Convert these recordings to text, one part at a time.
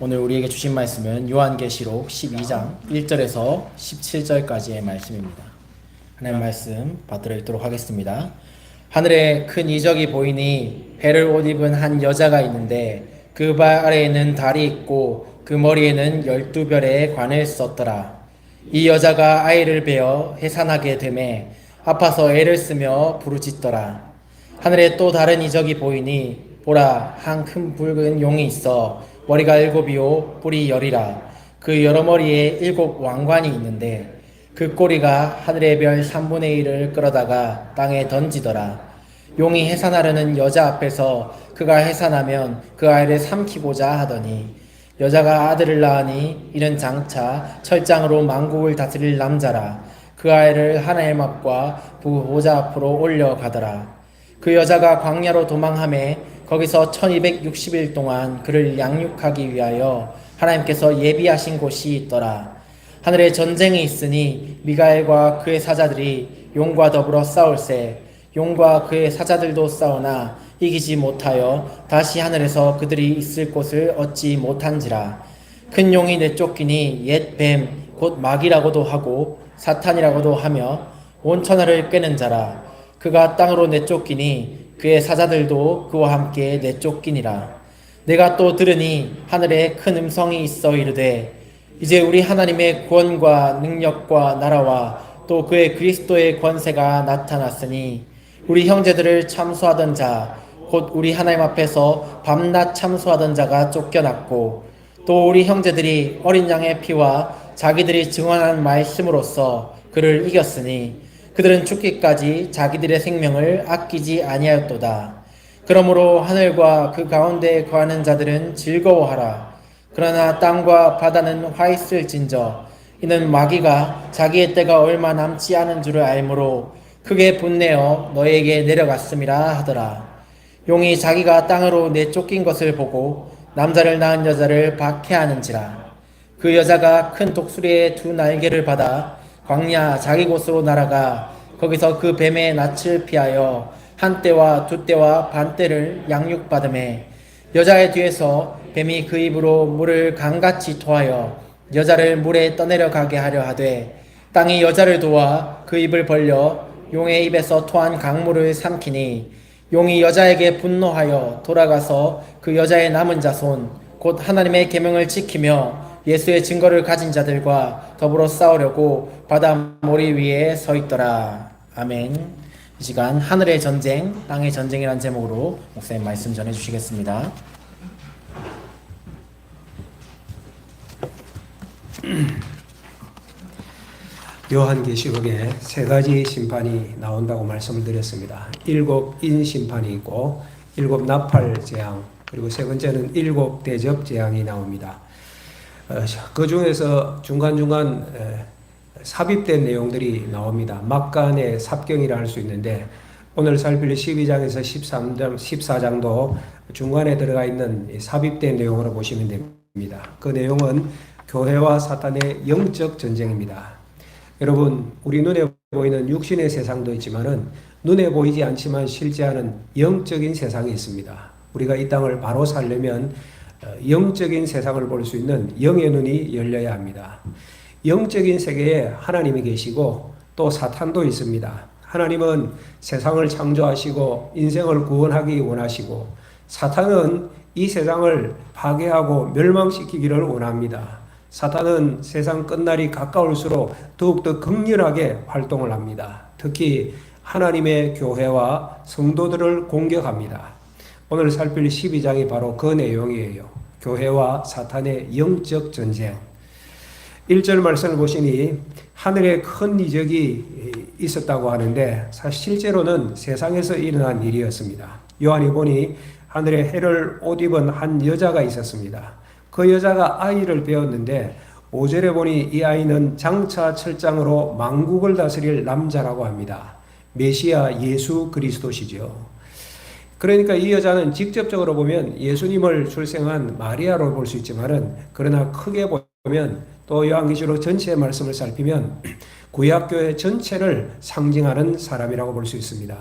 오늘 우리에게 주신 말씀은 요한계시록 12장 1절에서 17절까지의 말씀입니다. 하나님 말씀 받들어 읽도록 하겠습니다. 하늘에 큰 이적이 보이니 배를 옷 입은 한 여자가 있는데 그 발 아래에는 달이 있고 그 머리에는 12별의 관을 썼더라. 이 여자가 아이를 베어 해산하게 되매 아파서 애를 쓰며 부르짖더라. 하늘에 또 다른 이적이 보이니 보라, 한 큰 붉은 용이 있어 머리가 7이요 뿔이 10이라. 그 여러 머리에 7 왕관이 있는데 그 꼬리가 하늘의 별 3분의 1을 끌어다가 땅에 던지더라. 용이 해산하려는 여자 앞에서 그가 해산하면 그 아이를 삼키고자 하더니 여자가 아들을 낳으니 이는 장차 철장으로 만국을 다스릴 남자라. 그 아이를 하나님 앞과 보호자 앞으로 올려가더라. 그 여자가 광야로 도망하매 거기서 1260일 동안 그를 양육하기 위하여 하나님께서 예비하신 곳이 있더라. 하늘에 전쟁이 있으니 미가엘과 그의 사자들이 용과 더불어 싸울세. 용과 그의 사자들도 싸우나 이기지 못하여 다시 하늘에서 그들이 있을 곳을 얻지 못한지라. 큰 용이 내쫓기니 옛 뱀 곧 마귀라고도 하고 사탄이라고도 하며 온 천하를 꿰는 자라. 그가 땅으로 내쫓기니 그의 사자들도 그와 함께 내쫓기니라. 내가 또 들으니 하늘에 큰 음성이 있어 이르되 이제 우리 하나님의 구원과 능력과 나라와 또 그의 그리스도의 권세가 나타났으니 우리 형제들을 참소하던 자 곧 우리 하나님 앞에서 밤낮 참소하던 자가 쫓겨났고 또 우리 형제들이 어린 양의 피와 자기들이 증언한 말씀으로써 그를 이겼으니 그들은 죽기까지 자기들의 생명을 아끼지 아니하였도다. 그러므로 하늘과 그 가운데 거하는 자들은 즐거워하라. 그러나 땅과 바다는 화 있을진저 이는 마귀가 자기의 때가 얼마 남지 않은 줄을 알므로 크게 분내어 너에게 내려갔음이라 하더라. 용이 자기가 땅으로 내쫓긴 것을 보고 남자를 낳은 여자를 박해하는지라. 그 여자가 큰 독수리의 2 날개를 받아 광야 자기 곳으로 날아가 거기서 그 뱀의 낯을 피하여 한 때와 2 때와 반 때를 양육받음에 여자의 뒤에서 뱀이 그 입으로 물을 강같이 토하여 여자를 물에 떠내려 가게 하려 하되 땅이 여자를 도와 그 입을 벌려 용의 입에서 토한 강물을 삼키니 용이 여자에게 분노하여 돌아가서 그 여자의 남은 자손 곧 하나님의 계명을 지키며 예수의 증거를 가진 자들과 더불어 싸우려고 바다 모리 위에 서 있더라. 아멘. 이 시간 하늘의 전쟁, 땅의 전쟁이라는 제목으로 목사님 말씀 전해 주시겠습니다. 요한계시록에 3가지 심판이 나온다고 말씀을 드렸습니다. 7 인심판이 있고 7 나팔 재앙, 그리고 세 번째는 7 대접 재앙이 나옵니다. 그 중에서 중간중간 삽입된 내용들이 나옵니다. 막간의 삽경이라 할 수 있는데 오늘 살필 12장에서 14장도 중간에 들어가 있는 삽입된 내용으로 보시면 됩니다. 그 내용은 교회와 사탄의 영적 전쟁입니다. 여러분, 우리 눈에 보이는 육신의 세상도 있지만은 눈에 보이지 않지만 실제하는 영적인 세상이 있습니다. 우리가 이 땅을 바로 살려면 영적인 세상을 볼 수 있는 영의 눈이 열려야 합니다. 영적인 세계에 하나님이 계시고 또 사탄도 있습니다. 하나님은 세상을 창조하시고 인생을 구원하기 원하시고 사탄은 이 세상을 파괴하고 멸망시키기를 원합니다. 사탄은 세상 끝날이 가까울수록 더욱더 극렬하게 활동을 합니다. 특히 하나님의 교회와 성도들을 공격합니다. 오늘 살필 12장이 바로 그 내용이에요. 교회와 사탄의 영적 전쟁. 1절 말씀을 보시니 하늘에 큰 이적이 있었다고 하는데 사실 실제로는 세상에서 일어난 일이었습니다. 요한이 보니 하늘에 해를 옷 입은 한 여자가 있었습니다. 그 여자가 아이를 배웠는데 5절에 보니 이 아이는 장차 철장으로 만국을 다스릴 남자라고 합니다. 메시아 예수 그리스도시죠. 그러니까 이 여자는 직접적으로 보면 예수님을 출생한 마리아로 볼 수 있지만은 그러나 크게 보면 또 요한계시록 전체의 말씀을 살피면 구약교회 전체를 상징하는 사람이라고 볼 수 있습니다.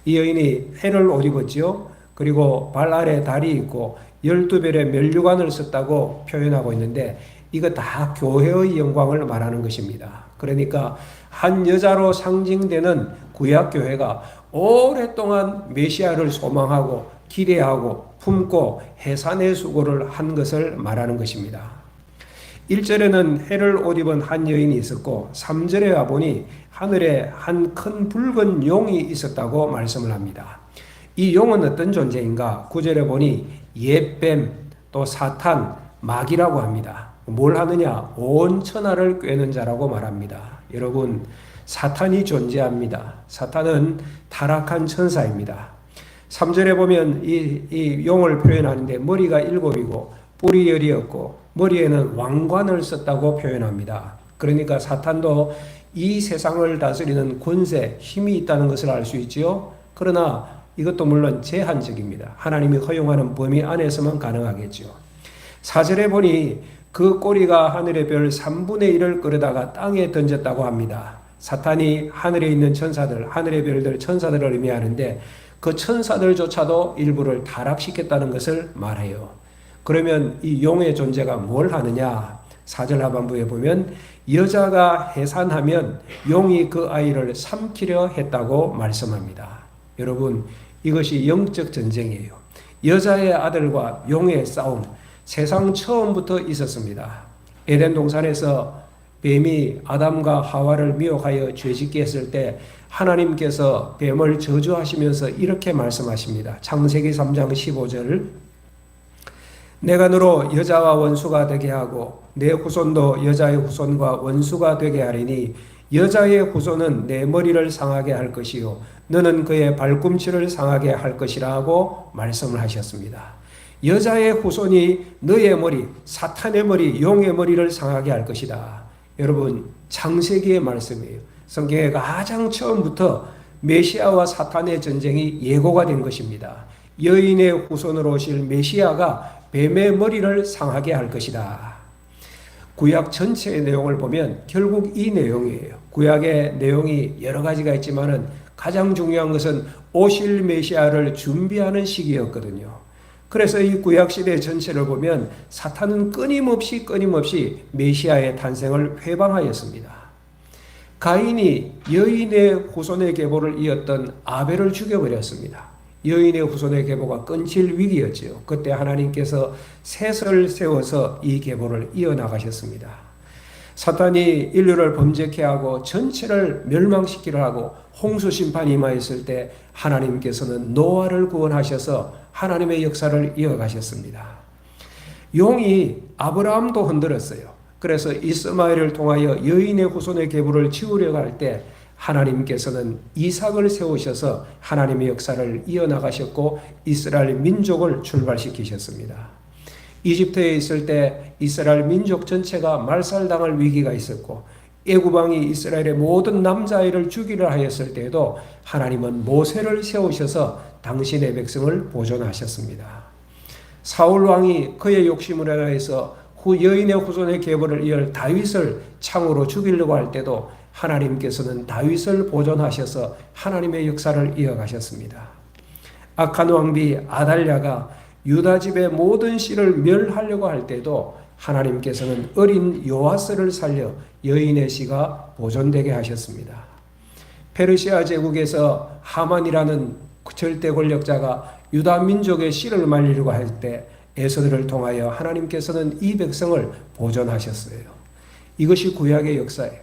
이 여인이 해를 옷 입었지요. 그리고 발 아래 달이 있고 12별의 면류관을 썼다고 표현하고 있는데 이거 다 교회의 영광을 말하는 것입니다. 그러니까 한 여자로 상징되는 구약교회가 오랫동안 메시아를 소망하고 기대하고 품고 해산의 수고를 한 것을 말하는 것입니다. 1절에는 해를 옷 입은 한 여인이 있었고 3절에 와보니 하늘에 한 큰 붉은 용이 있었다고 말씀을 합니다. 이 용은 어떤 존재인가? 9절에 보니 옛뱀 또 사탄 마귀라고 합니다. 뭘 하느냐? 온 천하를 꿰는 자라고 말합니다. 여러분, 사탄이 존재합니다. 사탄은 타락한 천사입니다. 3절에 보면 이 용을 표현하는데 머리가 7이고 뿔이 10이었고 머리에는 왕관을 썼다고 표현합니다. 그러니까 사탄도 이 세상을 다스리는 권세, 힘이 있다는 것을 알 수 있지요. 그러나 이것도 물론 제한적입니다. 하나님이 허용하는 범위 안에서만 가능하겠죠. 4절에 보니 그 꼬리가 하늘의 별 3분의 1을 끌어다가 땅에 던졌다고 합니다. 사탄이 하늘에 있는 천사들, 하늘의 별들, 천사들을 의미하는데 그 천사들조차도 일부를 타락시켰다는 것을 말해요. 그러면 이 용의 존재가 뭘 하느냐? 4절 하반부에 보면 여자가 해산하면 용이 그 아이를 삼키려 했다고 말씀합니다. 여러분, 이것이 영적 전쟁이에요. 여자의 아들과 용의 싸움, 세상 처음부터 있었습니다. 에덴 동산에서 뱀이 아담과 하와를 미혹하여 죄짓게 했을 때 하나님께서 뱀을 저주하시면서 이렇게 말씀하십니다. 창세기 3장 15절, 내가 너로 여자와 원수가 되게 하고 내 후손도 여자의 후손과 원수가 되게 하리니 여자의 후손은 내 머리를 상하게 할 것이요 너는 그의 발꿈치를 상하게 할 것이라고 말씀을 하셨습니다. 여자의 후손이 너의 머리, 사탄의 머리, 용의 머리를 상하게 할 것이다. 여러분, 창세기의 말씀이에요. 성경의 가장 처음부터 메시아와 사탄의 전쟁이 예고가 된 것입니다. 여인의 후손으로 오실 메시아가 뱀의 머리를 상하게 할 것이다. 구약 전체의 내용을 보면 결국 이 내용이에요. 구약의 내용이 여러 가지가 있지만은 가장 중요한 것은 오실 메시아를 준비하는 시기였거든요. 그래서 이 구약 시대 전체를 보면 사탄은 끊임없이 메시아의 탄생을 회방하였습니다. 가인이 여인의 후손의 계보를 이었던 아벨을 죽여버렸습니다. 여인의 후손의 계보가 끊길 위기였지요. 그때 하나님께서 셋을 세워서 이 계보를 이어나가셨습니다. 사탄이 인류를 범죄케 하고 전체를 멸망시키려 하고 홍수 심판이 임하였을 때 하나님께서는 노아를 구원하셔서 하나님의 역사를 이어가셨습니다. 용이 아브라함도 흔들었어요. 그래서 이스마엘을 통하여 여인의 후손의 계보를 치우려고 할 때 하나님께서는 이삭을 세우셔서 하나님의 역사를 이어나가셨고 이스라엘 민족을 출발시키셨습니다. 이집트에 있을 때 이스라엘 민족 전체가 말살당할 위기가 있었고 애굽왕이 이스라엘의 모든 남자아이를 죽이려 하였을 때에도 하나님은 모세를 세우셔서 당신의 백성을 보존하셨습니다. 사울왕이 그의 욕심을 인하여서 여인의 후손의 계보를 이을 다윗을 창으로 죽이려고 할 때도 하나님께서는 다윗을 보존하셔서 하나님의 역사를 이어가셨습니다. 악한 왕비 아달랴가 유다 집의 모든 씨를 멸하려고 할 때도 하나님께서는 어린 요아스를 살려 여인의 씨가 보존되게 하셨습니다. 페르시아 제국에서 하만이라는 절대 권력자가 유다 민족의 씨를 말리려고 할 때 에서들을 통하여 하나님께서는 이 백성을 보존하셨어요. 이것이 구약의 역사예요.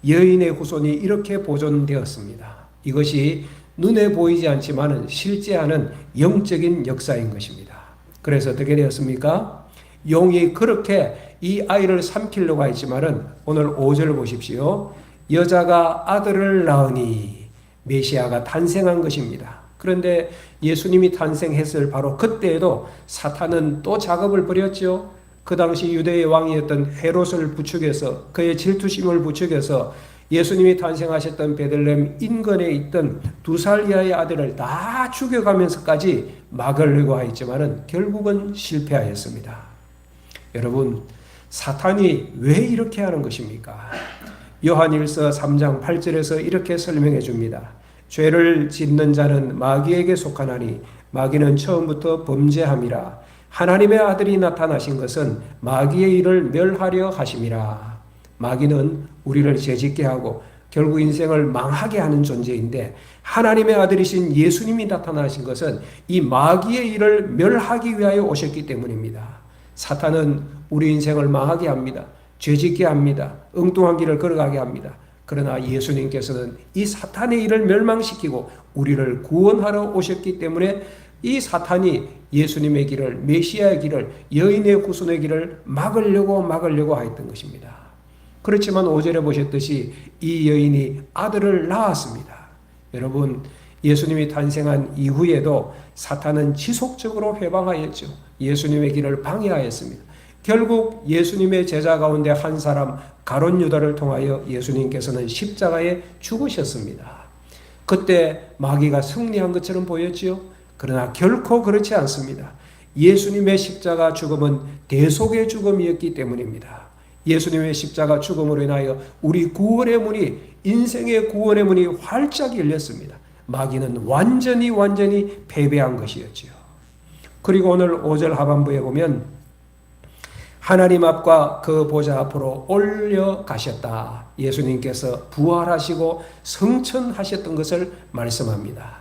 여인의 후손이 이렇게 보존되었습니다. 이것이 눈에 보이지 않지만 실제하는 영적인 역사인 것입니다. 그래서 어떻게 되었습니까? 용이 그렇게 이 아이를 삼키려고 했지만은 오늘 5절 보십시오. 여자가 아들을 낳으니 메시아가 탄생한 것입니다. 그런데 예수님이 탄생했을 바로 그때에도 사탄은 또 작업을 벌였죠. 그 당시 유대의 왕이었던 헤롯을 부추겨서 그의 질투심을 부추겨서 예수님이 탄생하셨던 베들레헴 인근에 있던 2살 이하의 아들을 다 죽여가면서까지 막으려고 하였지만은 결국은 실패하였습니다. 여러분, 사탄이 왜 이렇게 하는 것입니까? 요한일서 3장 8절에서 이렇게 설명해 줍니다. 죄를 짓는 자는 마귀에게 속하나니 마귀는 처음부터 범죄함이라. 하나님의 아들이 나타나신 것은 마귀의 일을 멸하려 하심이라. 마귀는 우리를 죄짓게 하고 결국 인생을 망하게 하는 존재인데, 하나님의 아들이신 예수님이 나타나신 것은 이 마귀의 일을 멸하기 위하여 오셨기 때문입니다. 사탄은 우리 인생을 망하게 합니다. 죄짓게 합니다. 엉뚱한 길을 걸어가게 합니다. 그러나 예수님께서는 이 사탄의 일을 멸망시키고 우리를 구원하러 오셨기 때문에 이 사탄이 예수님의 길을, 메시아의 길을, 여인의 후손의 길을 막으려고 하였던 것입니다. 그렇지만 5절에 보셨듯이 이 여인이 아들을 낳았습니다. 여러분, 예수님이 탄생한 이후에도 사탄은 지속적으로 회방하였죠. 예수님의 길을 방해하였습니다. 결국 예수님의 제자 가운데 한 사람 가룟 유다를 통하여 예수님께서는 십자가에 죽으셨습니다. 그때 마귀가 승리한 것처럼 보였지요. 그러나 결코 그렇지 않습니다. 예수님의 십자가 죽음은 대속의 죽음이었기 때문입니다. 예수님의 십자가 죽음으로 인하여 우리 구원의 문이, 인생의 구원의 문이 활짝 열렸습니다. 마귀는 완전히 패배한 것이었지요. 그리고 오늘 5절 하반부에 보면 하나님 앞과 그 보좌 앞으로 올려가셨다. 예수님께서 부활하시고 성천하셨던 것을 말씀합니다.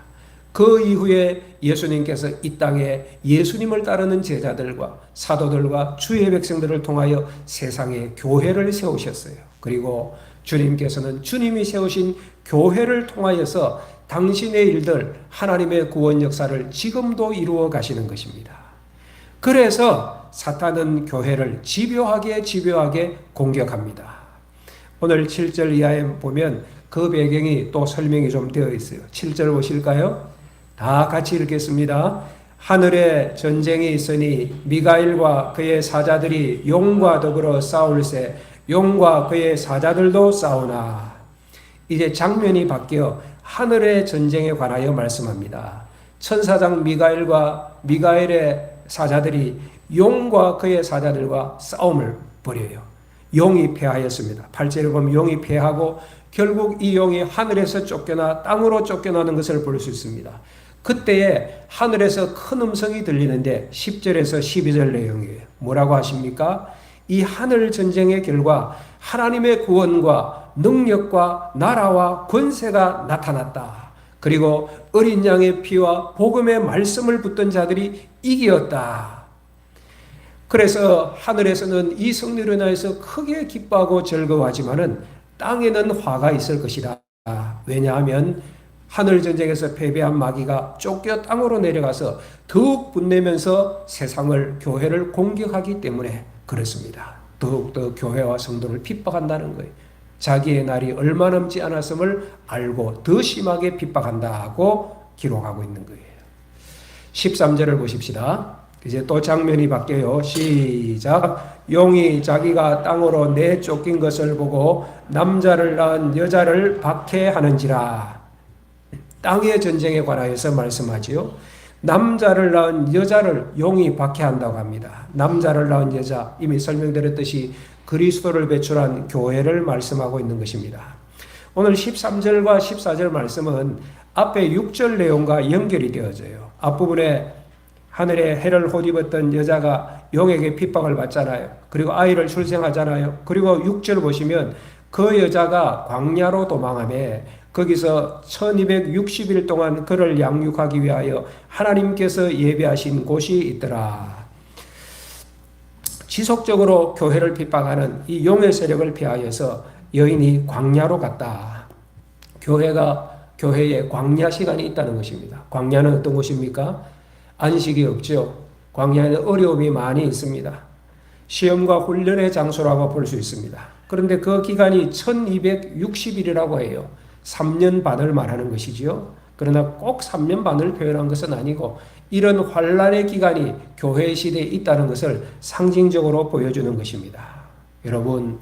그 이후에 예수님께서 이 땅에 예수님을 따르는 제자들과 사도들과 주의 백성들을 통하여 세상에 교회를 세우셨어요. 그리고 주님께서는 주님이 세우신 교회를 통하여서 당신의 일들, 하나님의 구원 역사를 지금도 이루어 가시는 것입니다. 그래서 사탄은 교회를 집요하게 공격합니다. 오늘 7절 이하에 보면 그 배경이 또 설명이 좀 되어 있어요. 7절 보실까요? 다 같이 읽겠습니다. 하늘에 전쟁이 있으니 미가엘과 그의 사자들이 용과 더불어 싸울세 용과 그의 사자들도 싸우나. 이제 장면이 바뀌어 하늘의 전쟁에 관하여 말씀합니다. 천사장 미가엘의 사자들이 용과 그의 사자들과 싸움을 벌여요. 용이 패하였습니다. 8절에 보면 용이 패하고 결국 이 용이 하늘에서 쫓겨나 땅으로 쫓겨나는 것을 볼 수 있습니다. 그때에 하늘에서 큰 음성이 들리는데 10절에서 12절 내용이에요. 뭐라고 하십니까? 이 하늘 전쟁의 결과 하나님의 구원과 능력과 나라와 권세가 나타났다. 그리고 어린 양의 피와 복음의 말씀을 붙든 자들이 이기었다. 그래서 하늘에서는 이 승리로 인하여서 크게 기뻐하고 즐거워하지만은 땅에는 화가 있을 것이다. 왜냐하면 하늘 전쟁에서 패배한 마귀가 쫓겨 땅으로 내려가서 더욱 분내면서 세상을, 교회를 공격하기 때문에 그렇습니다. 더욱더 교회와 성도를 핍박한다는 거예요. 자기의 날이 얼마 남지 않았음을 알고 더 심하게 핍박한다고 기록하고 있는 거예요. 13절을 보십시다. 이제 또 장면이 바뀌어요. 시작. 용이 자기가 땅으로 내쫓긴 것을 보고 남자를 낳은 여자를 박해하는지라. 땅의 전쟁에 관하여서 말씀하지요. 남자를 낳은 여자를 용이 박해한다고 합니다. 남자를 낳은 여자, 이미 설명드렸듯이 그리스도를 배출한 교회를 말씀하고 있는 것입니다. 오늘 13절과 14절 말씀은 앞에 6절 내용과 연결이 되어져요. 앞부분에 하늘에 해를 헛입었던 여자가 용에게 핍박을 받잖아요. 그리고 아이를 출생하잖아요. 그리고 6절 보시면 그 여자가 광야로 도망하며 거기서 1260일 동안 그를 양육하기 위하여 하나님께서 예배하신 곳이 있더라. 지속적으로 교회를 핍박하는 이 용의 세력을 피하여서 여인이 광야로 갔다. 교회에 광야 시간이 있다는 것입니다. 광야는 어떤 곳입니까? 안식이 없죠. 광야에는 어려움이 많이 있습니다. 시험과 훈련의 장소라고 볼 수 있습니다. 그런데 그 기간이 1260일이라고 해요. 3년 반을 말하는 것이지요. 그러나 꼭 3년 반을 표현한 것은 아니고 이런 환란의 기간이 교회 시대에 있다는 것을 상징적으로 보여주는 것입니다. 여러분,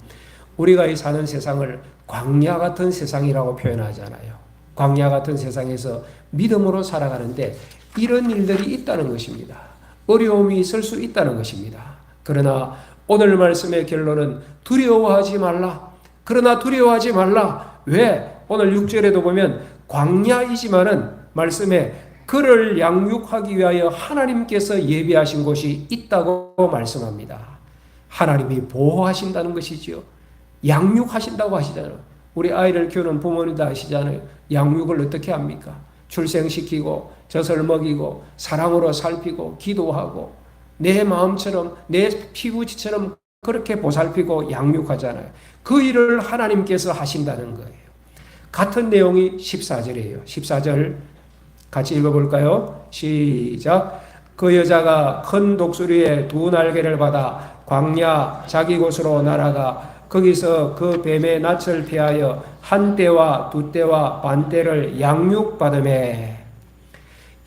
우리가 이 사는 세상을 광야 같은 세상이라고 표현하잖아요. 광야 같은 세상에서 믿음으로 살아가는데 이런 일들이 있다는 것입니다. 어려움이 있을 수 있다는 것입니다. 그러나 오늘 말씀의 결론은 두려워하지 말라. 그러나 두려워하지 말라. 왜? 오늘 6절에도 보면 광야이지만은 말씀에 그를 양육하기 위하여 하나님께서 예비하신 곳이 있다고 말씀합니다. 하나님이 보호하신다는 것이지요. 양육하신다고 하시잖아요. 우리 아이를 키우는 부모님도 아시잖아요. 양육을 어떻게 합니까? 출생시키고 젖을 먹이고 사랑으로 살피고 기도하고 내 마음처럼 내 피부처럼 그렇게 보살피고 양육하잖아요. 그 일을 하나님께서 하신다는 거예요. 같은 내용이 14절이에요. 14절 같이 읽어볼까요? 시작. 그 여자가 큰 독수리의 두 날개를 받아 광야 자기 곳으로 날아가 거기서 그 뱀의 낯을 피하여 한 떼와 두 떼와 반 떼를 양육받으매.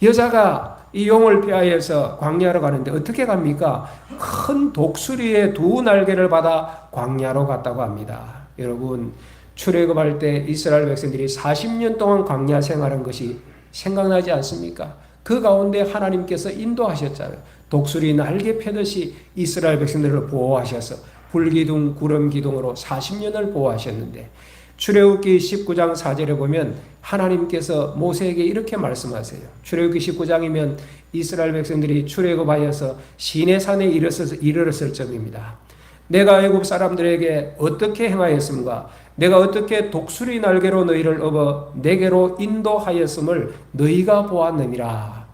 여자가 이 용을 피하여서 광야로 가는데 어떻게 갑니까? 큰 독수리의 두 날개를 받아 광야로 갔다고 합니다. 여러분, 출애굽할 때 이스라엘 백성들이 40년 동안 광야 생활한 것이 생각나지 않습니까? 그 가운데 하나님께서 인도하셨잖아요. 독수리 날개 펴듯이 이스라엘 백성들을 보호하셔서 불기둥, 구름기둥으로 40년을 보호하셨는데 출애굽기 19장 4절에 보면 하나님께서 모세에게 이렇게 말씀하세요. 출애굽기 19장이면 이스라엘 백성들이 출애굽하여서 시내산에 이르렀을 점입니다. 내가 애굽 사람들에게 어떻게 행하였음과 내가 어떻게 독수리 날개로 너희를 업어 내게로 인도하였음을 너희가 보았느니라.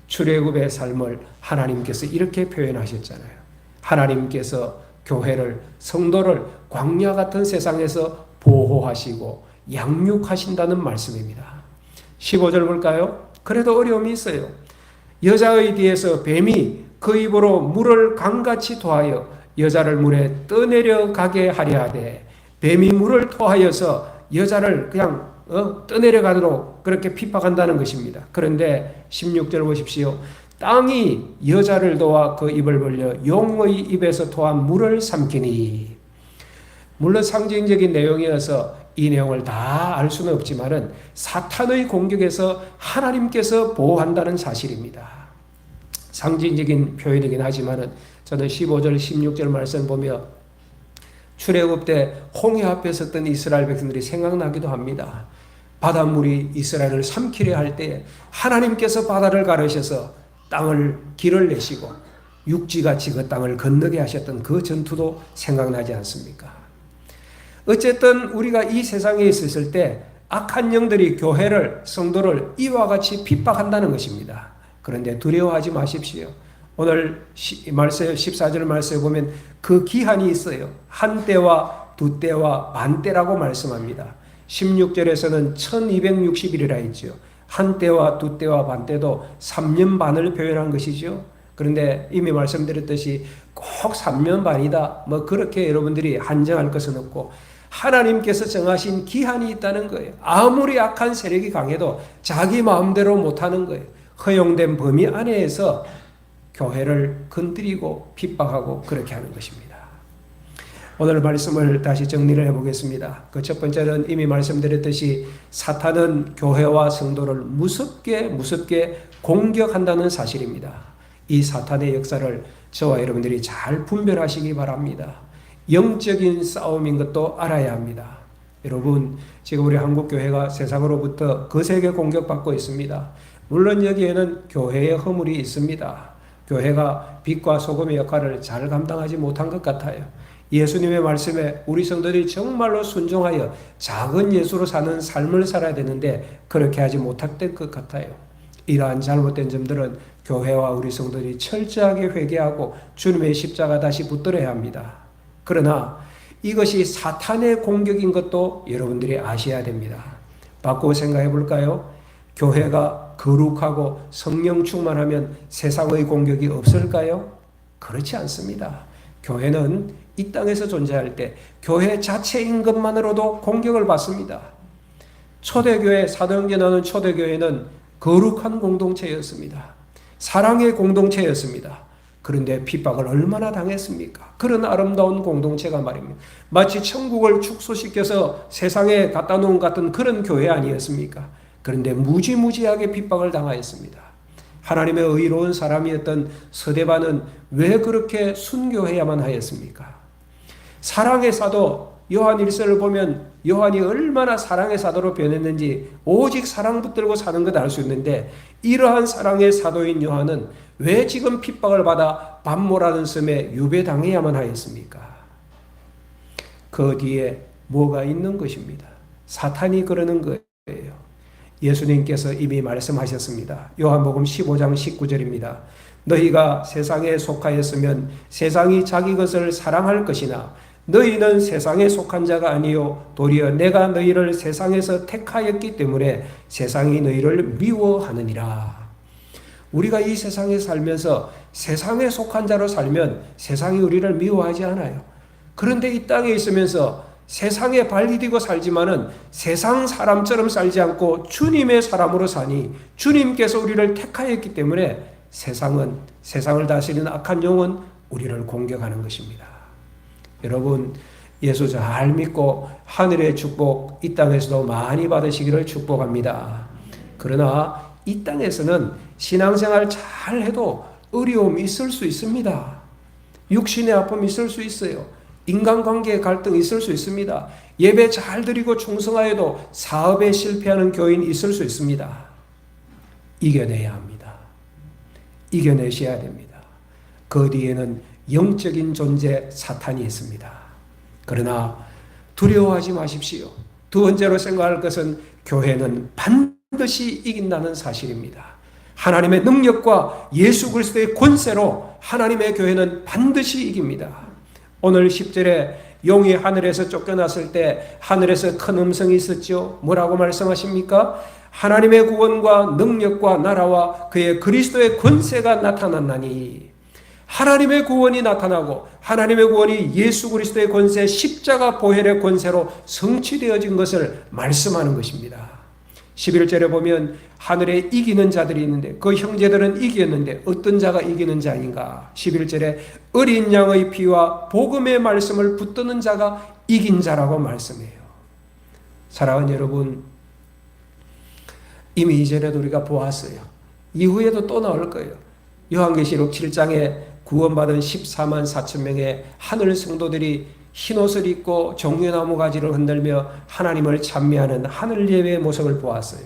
출애굽의 삶을 하나님께서 이렇게 표현하셨잖아요. 하나님께서 교회를, 성도를 광야 같은 세상에서 보호하시고 양육하신다는 말씀입니다. 15절 볼까요? 그래도 어려움이 있어요. 여자의 뒤에서 뱀이 그 입으로 물을 강같이 토하여 여자를 물에 떠내려가게 하려 하되 뱀이 물을 토하여서 여자를 그냥 떠내려가도록 그렇게 핍박한다는 것입니다. 그런데 16절 보십시오. 땅이 여자를 도와 그 입을 벌려 용의 입에서 토한 물을 삼키니. 물론 상징적인 내용이어서 이 내용을 다 알 수는 없지만은 사탄의 공격에서 하나님께서 보호한다는 사실입니다. 상징적인 표현이긴 하지만은 저는 15절 16절 말씀 보며 출애굽 때 홍해 앞에 섰던 이스라엘 백성들이 생각나기도 합니다. 바닷물이 이스라엘을 삼키려 할 때 하나님께서 바다를 가르셔서 땅을 길을 내시고 육지같이 그 땅을 건너게 하셨던 그 전투도 생각나지 않습니까? 어쨌든 우리가 이 세상에 있었을 때 악한 영들이 교회를, 성도를 이와 같이 핍박한다는 것입니다. 그런데 두려워하지 마십시오. 오늘 말씀 14절 말씀에 보면 그 기한이 있어요. 한 때와 두 때와 반 때라고 말씀합니다. 16절에서는 1260일이라 했죠. 한 때와 두 때와 반 때도 3년 반을 표현한 것이죠. 그런데 이미 말씀드렸듯이 꼭 3년 반이다. 뭐 그렇게 여러분들이 한정할 것은 없고 하나님께서 정하신 기한이 있다는 거예요. 아무리 악한 세력이 강해도 자기 마음대로 못하는 거예요. 허용된 범위 안에서 교회를 건드리고 핍박하고 그렇게 하는 것입니다. 오늘 말씀을 다시 정리를 해보겠습니다. 그 첫 번째는 이미 말씀드렸듯이 사탄은 교회와 성도를 무섭게 공격한다는 사실입니다. 이 사탄의 역사를 저와 여러분들이 잘 분별하시기 바랍니다. 영적인 싸움인 것도 알아야 합니다. 여러분, 지금 우리 한국교회가 세상으로부터 거세게 공격받고 있습니다. 물론 여기에는 교회의 허물이 있습니다. 교회가 빛과 소금의 역할을 잘 감당하지 못한 것 같아요. 예수님의 말씀에 우리 성도들이 정말로 순종하여 작은 예수로 사는 삶을 살아야 되는데 그렇게 하지 못했던 것 같아요. 이러한 잘못된 점들은 교회와 우리 성도들이 철저하게 회개하고 주님의 십자가 다시 붙들어야 합니다. 그러나 이것이 사탄의 공격인 것도 여러분들이 아셔야 됩니다. 바꾸어 생각해 볼까요? 교회가 거룩하고 성령 충만하면 세상의 공격이 없을까요? 그렇지 않습니다. 교회는 이 땅에서 존재할 때 교회 자체인 것만으로도 공격을 받습니다. 초대교회, 사도행전 나오는 초대교회는 거룩한 공동체였습니다. 사랑의 공동체였습니다. 그런데 핍박을 얼마나 당했습니까? 그런 아름다운 공동체가 말입니다. 마치 천국을 축소시켜서 세상에 갖다 놓은 같은 그런 교회 아니었습니까? 그런데 무지무지하게 핍박을 당하였습니다. 하나님의 의로운 사람이었던 서대반은 왜 그렇게 순교해야만 하였습니까? 사랑의 사도 요한 1서를 보면 요한이 얼마나 사랑의 사도로 변했는지 오직 사랑 붙들고 사는 것 알 수 있는데, 이러한 사랑의 사도인 요한은 왜 지금 핍박을 받아 반모라는 섬에 유배당해야만 하였습니까? 그 뒤에 뭐가 있는 것입니다. 사탄이 그러는 거예요. 예수님께서 이미 말씀하셨습니다. 요한복음 15장 19절입니다. 너희가 세상에 속하였으면 세상이 자기 것을 사랑할 것이나 너희는 세상에 속한 자가 아니요 도리어 내가 너희를 세상에서 택하였기 때문에 세상이 너희를 미워하느니라. 우리가 이 세상에 살면서 세상에 속한 자로 살면 세상이 우리를 미워하지 않아요. 그런데 이 땅에 있으면서 세상에 발이 디고 살지만은 세상 사람처럼 살지 않고 주님의 사람으로 사니 주님께서 우리를 택하였기 때문에 세상을 다스리는 악한 영은 우리를 공격하는 것입니다. 여러분, 예수 잘 믿고 하늘의 축복 이 땅에서도 많이 받으시기를 축복합니다. 그러나 이 땅에서는 신앙생활 잘 해도 어려움이 있을 수 있습니다. 육신의 아픔이 있을 수 있어요. 인간관계의 갈등이 있을 수 있습니다. 예배 잘 드리고 충성하여도 사업에 실패하는 교인이 있을 수 있습니다. 이겨내야 합니다. 이겨내셔야 됩니다. 그 뒤에는 영적인 존재 사탄이 있습니다. 그러나 두려워하지 마십시오. 두 번째로 생각할 것은 교회는 반드시 이긴다는 사실입니다. 하나님의 능력과 예수 그리스도의 권세로 하나님의 교회는 반드시 이깁니다. 오늘 10절에 용이 하늘에서 쫓겨났을 때 하늘에서 큰 음성이 있었죠. 뭐라고 말씀하십니까? 하나님의 구원과 능력과 나라와 그의 그리스도의 권세가 나타났나니, 하나님의 구원이 나타나고 하나님의 구원이 예수 그리스도의 권세, 십자가 보혈의 권세로 성취되어진 것을 말씀하는 것입니다. 11절에 보면 하늘에 이기는 자들이 있는데 그 형제들은 이겼는데 어떤 자가 이기는 자인가? 11절에 어린 양의 피와 복음의 말씀을 붙드는 자가 이긴 자라고 말씀해요. 사랑하는 여러분, 이미 이전에도 우리가 보았어요. 이후에도 또 나올 거예요. 요한계시록 7장에 구원받은 14만 4천 명의 하늘 성도들이 흰옷을 입고 종려나무 가지를 흔들며 하나님을 찬미하는 하늘 예배의 모습을 보았어요.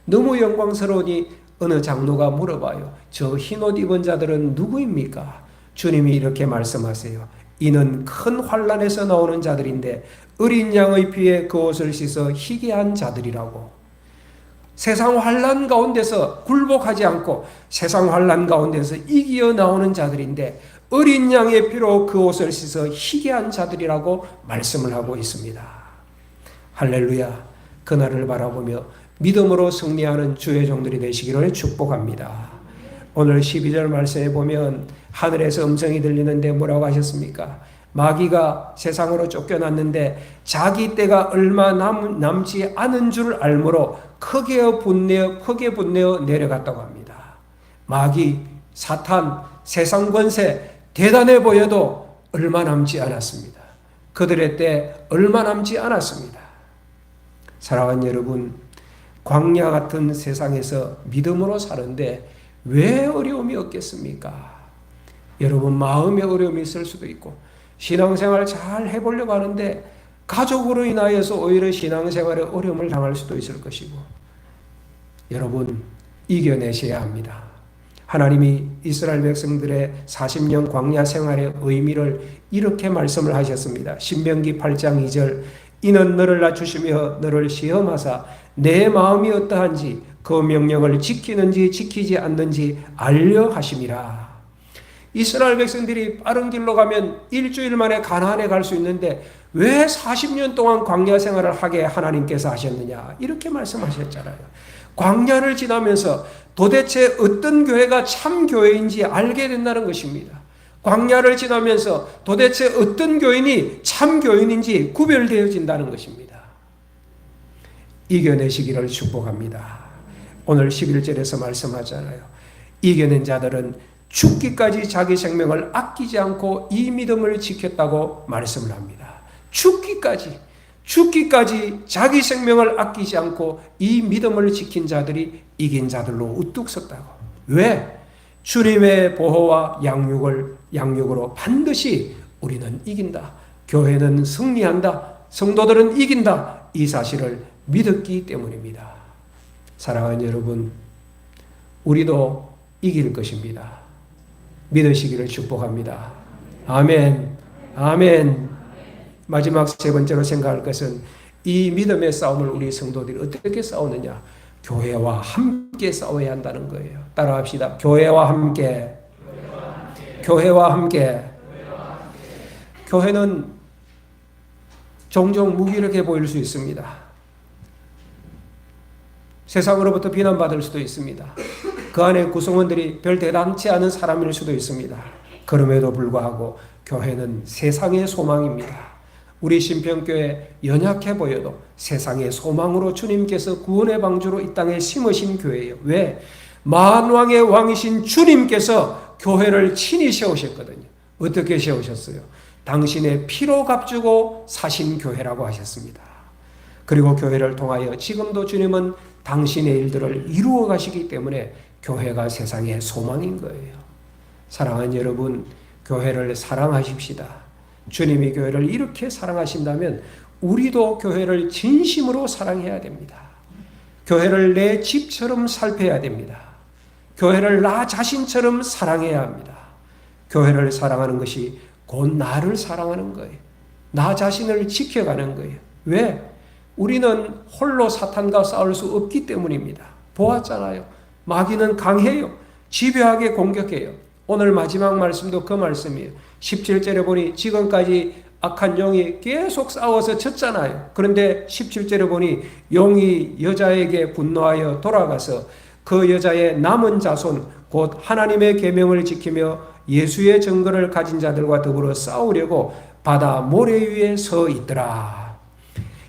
너무 영광스러우니 어느 장로가 물어봐요. 저 흰옷 입은 자들은 누구입니까? 주님이 이렇게 말씀하세요. 이는 큰 환난에서 나오는 자들인데 어린 양의 피에 그 옷을 씻어 희게 한 자들이라고. 세상 환난 가운데서 굴복하지 않고 세상 환난 가운데서 이기어 나오는 자들인데 어린 양의 피로 그 옷을 씻어 희게 한 자들이라고 말씀을 하고 있습니다. 할렐루야. 그날을 바라보며 믿음으로 승리하는 주의 종들이 되시기를 축복합니다. 오늘 12절 말씀에 보면 하늘에서 음성이 들리는데 뭐라고 하셨습니까? 마귀가 세상으로 쫓겨났는데 자기 때가 얼마 남지 않은 줄 알므로 크게 분내어 내려갔다고 합니다. 마귀, 사탄, 세상 권세 대단해 보여도 얼마 남지 않았습니다. 그들의 때 얼마 남지 않았습니다. 사랑하는 여러분, 광야 같은 세상에서 믿음으로 사는데 왜 어려움이 없겠습니까? 여러분, 마음의 어려움이 있을 수도 있고 신앙생활 잘 해보려고 하는데 가족으로 인하여서 오히려 신앙생활에 어려움을 당할 수도 있을 것이고, 여러분, 이겨내셔야 합니다. 하나님이 이스라엘 백성들의 40년 광야 생활의 의미를 이렇게 말씀을 하셨습니다. 신명기 8장 2절, 이는 너를 낮추시며 너를 시험하사 내 마음이 어떠한지 그 명령을 지키는지 지키지 않는지 알려 하심이라. 이스라엘 백성들이 빠른 길로 가면 일주일 만에 가나안에 갈 수 있는데 왜 40년 동안 광야 생활을 하게 하나님께서 하셨느냐, 이렇게 말씀하셨잖아요. 광야를 지나면서 도대체 어떤 교회가 참 교회인지 알게 된다는 것입니다. 광야를 지나면서 도대체 어떤 교인이 참 교인인지 구별되어진다는 것입니다. 이겨내시기를 축복합니다. 오늘 11절에서 말씀하잖아요. 이겨낸 자들은 죽기까지 자기 생명을 아끼지 않고 이 믿음을 지켰다고 말씀을 합니다. 죽기까지 자기 생명을 아끼지 않고 이 믿음을 지킨 자들이 이긴 자들로 우뚝 섰다고. 왜? 주님의 보호와 양육으로 반드시 우리는 이긴다. 교회는 승리한다. 성도들은 이긴다. 이 사실을 믿었기 때문입니다. 사랑하는 여러분, 우리도 이길 것입니다. 믿으시기를 축복합니다. 아멘. 아멘. 마지막 세 번째로 생각할 것은 이 믿음의 싸움을 우리 성도들이 어떻게 싸우느냐? 교회와 함께 싸워야 한다는 거예요. 따라합시다. 교회와 함께. 교회와 함께. 교회는 종종 무기력해 보일 수 있습니다. 세상으로부터 비난받을 수도 있습니다. 그 안에 구성원들이 별 대단치 않은 사람일 수도 있습니다. 그럼에도 불구하고 교회는 세상의 소망입니다. 우리 신평교회 연약해 보여도 세상의 소망으로 주님께서 구원의 방주로 이 땅에 심으신 교회예요. 왜? 만왕의 왕이신 주님께서 교회를 친히 세우셨거든요. 어떻게 세우셨어요? 당신의 피로 값주고 사신 교회라고 하셨습니다. 그리고 교회를 통하여 지금도 주님은 당신의 일들을 이루어 가시기 때문에 교회가 세상의 소망인 거예요. 사랑하는 여러분, 교회를 사랑하십시다. 주님이 교회를 이렇게 사랑하신다면 우리도 교회를 진심으로 사랑해야 됩니다. 교회를 내 집처럼 살펴야 됩니다. 교회를 나 자신처럼 사랑해야 합니다. 교회를 사랑하는 것이 곧 나를 사랑하는 거예요. 나 자신을 지켜가는 거예요. 왜? 우리는 홀로 사탄과 싸울 수 없기 때문입니다. 보았잖아요. 마귀는 강해요. 집요하게 공격해요. 오늘 마지막 말씀도 그 말씀이에요. 17절에 보니 지금까지 악한 영이 계속 싸워서 졌잖아요. 그런데 17절에 보니 영이 여자에게 분노하여 돌아가서 그 여자의 남은 자손 곧 하나님의 계명을 지키며 예수의 증거를 가진 자들과 더불어 싸우려고 바다 모래 위에 서 있더라.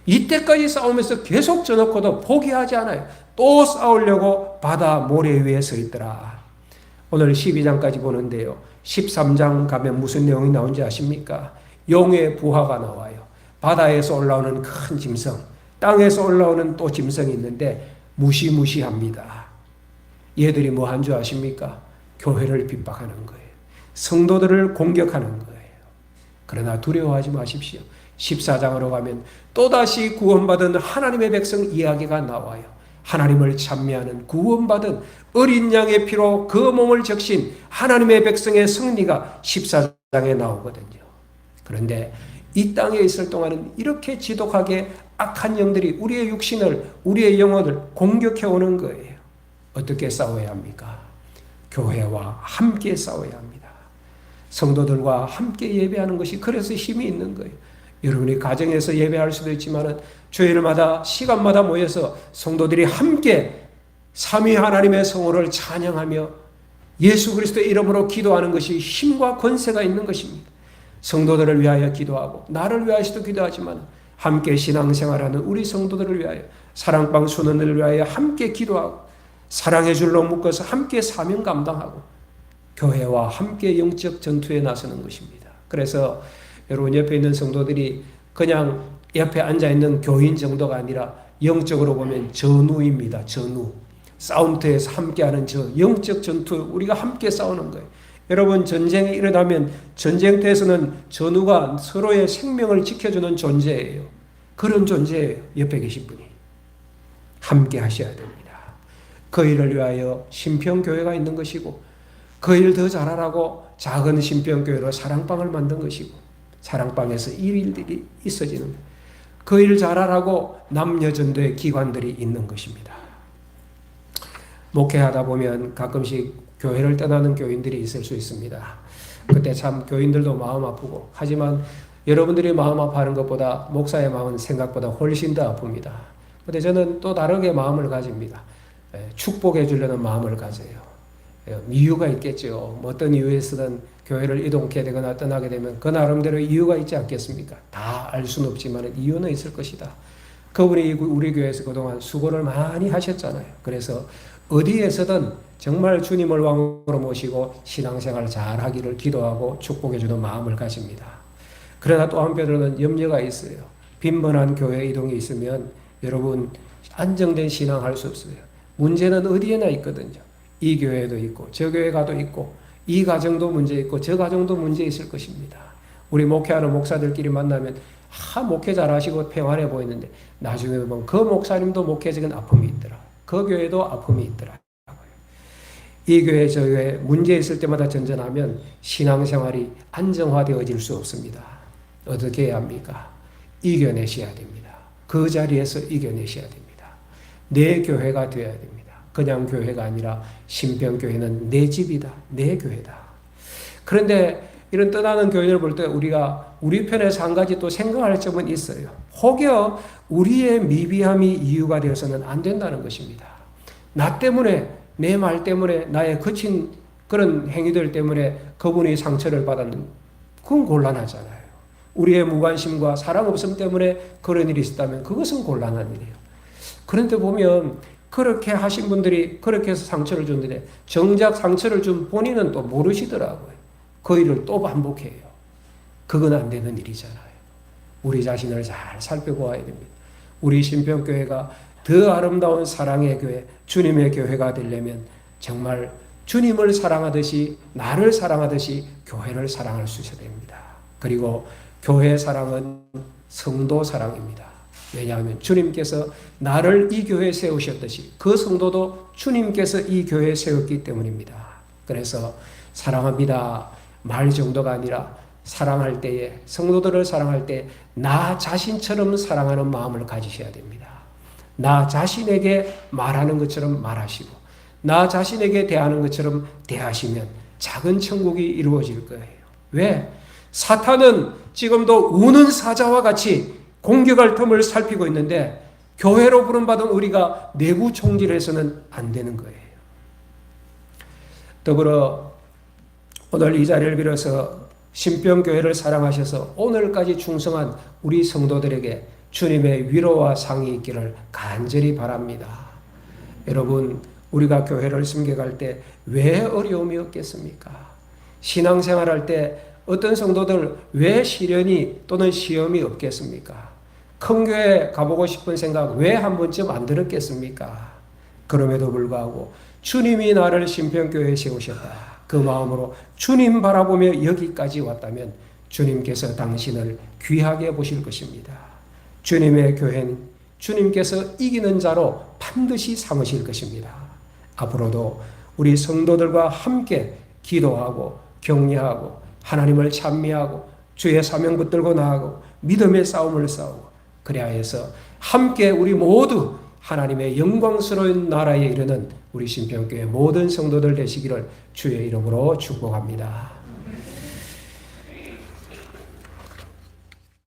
이때까지 싸우면서 계속 져놓고도 포기하지 않아요. 또 싸우려고 바다 모래 위에 서 있더라. 오늘 12장까지 보는데요. 13장 가면 무슨 내용이 나온지 아십니까? 용의 부하가 나와요. 바다에서 올라오는 큰 짐승, 땅에서 올라오는 또 짐승이 있는데 무시무시합니다. 얘들이 뭐 한 줄 아십니까? 교회를 핍박하는 거예요. 성도들을 공격하는 거예요. 그러나 두려워하지 마십시오. 14장으로 가면 또다시 구원받은 하나님의 백성 이야기가 나와요. 하나님을 찬미하는 구원받은 어린 양의 피로 그 몸을 적신 하나님의 백성의 승리가 14장에 나오거든요. 그런데 이 땅에 있을 동안은 이렇게 지독하게 악한 영들이 우리의 육신을, 우리의 영혼을 공격해 오는 거예요. 어떻게 싸워야 합니까? 교회와 함께 싸워야 합니다. 성도들과 함께 예배하는 것이 그래서 힘이 있는 거예요. 여러분이 가정에서 예배할 수도 있지만 주일마다 시간마다 모여서 성도들이 함께 삼위 하나님의 성호를 찬양하며 예수 그리스도의 이름으로 기도하는 것이 힘과 권세가 있는 것입니다. 성도들을 위하여 기도하고 나를 위하여도 기도하지만 함께 신앙생활하는 우리 성도들을 위하여 사랑방 순원을 위하여 함께 기도하고 사랑의 줄로 묶어서 함께 사명 감당하고 교회와 함께 영적 전투에 나서는 것입니다. 그래서 여러분 옆에 있는 성도들이 그냥 옆에 앉아있는 교인 정도가 아니라 영적으로 보면 전우입니다. 전우. 싸움터에서 함께하는 저 영적 전투, 우리가 함께 싸우는 거예요. 여러분 전쟁이 일어나면 전쟁터에서는 전우가 서로의 생명을 지켜주는 존재예요. 그런 존재예요. 옆에 계신 분이. 함께 하셔야 됩니다. 그 일을 위하여 신평교회가 있는 것이고 그 일 더 잘하라고 작은 신평교회로 사랑방을 만든 것이고 사랑방에서 이 일들이 있어지는 그 일 잘하라고 남녀전도의 기관들이 있는 것입니다. 목회하다 보면 가끔씩 교회를 떠나는 교인들이 있을 수 있습니다. 그때 참 교인들도 마음 아프고 하지만 여러분들이 마음 아파하는 것보다 목사의 마음은 생각보다 훨씬 더 아픕니다. 그런데 저는 또 다르게 마음을 가집니다. 축복해 주려는 마음을 가져요. 이유가 있겠죠. 어떤 이유에서든 교회를 이동하게 되거나 떠나게 되면 그 나름대로 이유가 있지 않겠습니까? 다 알 수는 없지만 이유는 있을 것이다. 그분이 우리 교회에서 그동안 수고를 많이 하셨잖아요. 그래서 어디에서든 정말 주님을 왕으로 모시고 신앙생활 잘 하기를 기도하고 축복해 주는 마음을 가집니다. 그러나 또 한편으로는 염려가 있어요. 빈번한 교회 이동이 있으면 여러분 안정된 신앙할 수 없어요. 문제는 어디에나 있거든요. 이 교회도 있고 저 교회 가도 있고 이 가정도 문제 있고 저 가정도 문제 있을 것입니다. 우리 목회하는 목사들끼리 만나면 목회 잘하시고 평안해 보이는데 나중에 보면 그 목사님도 목회적인 아픔이 있더라. 그 교회도 아픔이 있더라. 이 교회 저 교회 문제 있을 때마다 전전하면 신앙생활이 안정화되어질 수 없습니다. 어떻게 해야 합니까? 이겨내셔야 됩니다. 그 자리에서 이겨내셔야 됩니다. 내 교회가 되어야 됩니다. 그냥 교회가 아니라 신병교회는 내 집이다. 내 교회다. 그런데 이런 떠나는 교인을 볼 때 우리가 우리 편에서 한 가지 또 생각할 점은 있어요. 혹여 우리의 미비함이 이유가 되어서는 안 된다는 것입니다. 나 때문에, 내 말 때문에, 나의 거친 그런 행위들 때문에 그분이 상처를 받았는, 그건 곤란하잖아요. 우리의 무관심과 사랑 없음 때문에 그런 일이 있었다면 그것은 곤란한 일이에요. 그런데 보면 그렇게 하신 분들이 그렇게 해서 상처를 줬는데 정작 상처를 준 본인은 또 모르시더라고요. 그 일을 또 반복해요. 그건 안 되는 일이잖아요. 우리 자신을 잘 살펴보아야 됩니다. 우리 신병교회가 더 아름다운 사랑의 교회, 주님의 교회가 되려면 정말 주님을 사랑하듯이 나를 사랑하듯이 교회를 사랑할 수 있어야 됩니다. 그리고 교회 사랑은 성도 사랑입니다. 왜냐하면 주님께서 나를 이 교회에 세우셨듯이 그 성도도 주님께서 이 교회에 세웠기 때문입니다. 그래서 사랑합니다. 말 정도가 아니라 사랑할 때에, 성도들을 사랑할 때 나 자신처럼 사랑하는 마음을 가지셔야 됩니다. 나 자신에게 말하는 것처럼 말하시고 나 자신에게 대하는 것처럼 대하시면 작은 천국이 이루어질 거예요. 왜? 사탄은 지금도 우는 사자와 같이 공격할 틈을 살피고 있는데 교회로 부름받은 우리가 내부 총질해서는 안 되는 거예요. 더불어 오늘 이 자리를 빌어서 신병교회를 사랑하셔서 오늘까지 충성한 우리 성도들에게 주님의 위로와 상이 있기를 간절히 바랍니다. 여러분, 우리가 교회를 섬겨갈 때 왜 어려움이 없겠습니까? 신앙생활할 때 어떤 성도들 왜 시련이 또는 시험이 없겠습니까? 큰 교회 가보고 싶은 생각 왜 한 번쯤 안 들었겠습니까? 그럼에도 불구하고 주님이 나를 신병교회에 세우셨다. 그 마음으로 주님 바라보며 여기까지 왔다면 주님께서 당신을 귀하게 보실 것입니다. 주님의 교회는 주님께서 이기는 자로 반드시 삼으실 것입니다. 앞으로도 우리 성도들과 함께 기도하고 격려하고 하나님을 찬미하고 주의 사명 붙들고 나아가고 믿음의 싸움을 싸우고 그래야 해서 함께 우리 모두 하나님의 영광스러운 나라에 이르는 우리 신병교회 모든 성도들 되시기를 주의 이름으로 축복합니다.